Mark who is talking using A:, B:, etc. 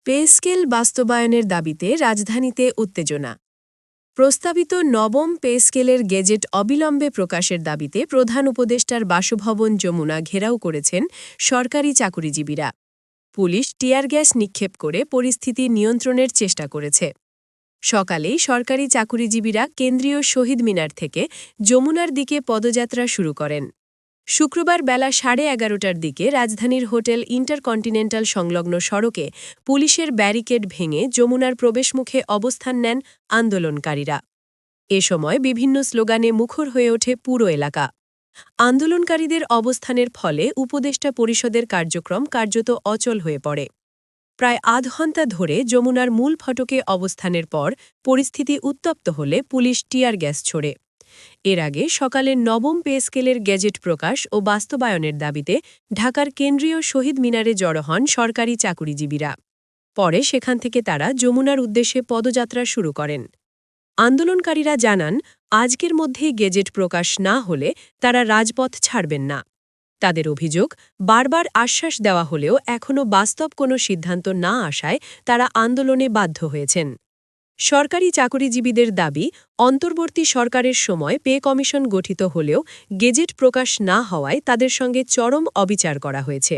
A: Pay scale বাস্তবায়নের দাবিতে রাজধানীতে উত্তেজনা। প্রস্তাবিত নবম পে স্কেলের গেজেট অবিলম্বে প্রকাশের দাবিতে প্রধান উপদেষ্টার বাসভবন যমুনা ঘেরাও করেছেন সরকারি চাকুরিজীবীরা। পুলিশ টিয়ার গ্যাস নিক্ষেপ করে পরিস্থিতি নিয়ন্ত্রণের চেষ্টা করেছে। সকালেই সরকারি চাকুরিজীবীরা কেন্দ্রীয় শহীদ মিনার থেকে যমুনার দিকে পদযাত্রা শুরু করেন। শুক্রবার বেলা 11:30টার দিকে রাজধানীর হোটেল ইন্টারকন্টিনেন্টাল সংলগ্ন সড়কে পুলিশের ব্যারিকেড ভেঙে যমুনার প্রবেশমুখে অবস্থান নেন আন্দোলনকারীরা। এ সময় বিভিন্ন স্লোগানে মুখর হয়ে ওঠে পুরো এলাকা। আন্দোলনকারীদের অবস্থানের ফলে উপদেষ্টা পরিষদের কার্যক্রম কার্যত অচল হয়ে পড়ে। প্রায় আধ ঘণ্টা ধরে যমুনার মূল ফটকে অবস্থানের পর পরিস্থিতি উত্তপ্ত হলে পুলিশ টিয়ার গ্যাস ছোড়ে। এর আগে সকালে নবম পে স্কেলের গেজেট প্রকাশ ও বাস্তবায়নের দাবিতে ঢাকার কেন্দ্রীয় শহীদ মিনারে জড়ো হন সরকারি চাকুরিজীবীরা। পরে সেখান থেকে তারা যমুনার উদ্দেশ্যে পদযাত্রা শুরু করেন। আন্দোলনকারীরা জানান, আজকের মধ্যেই গেজেট প্রকাশ না হলে তারা রাজপথ ছাড়বেন না। তাদের অভিযোগ, বারবার আশ্বাস দেওয়া হলেও এখনও বাস্তব কোনো সিদ্ধান্ত না আসায় তারা আন্দোলনে বাধ্য হয়েছেন। সরকারি চাকুরিজীবীদের দাবি, অন্তর্বর্তী সরকারের সময় পে কমিশন গঠিত হলেও গেজেট প্রকাশ না হওয়ায় তাদের সঙ্গে চরম অবিচার করা হয়েছে।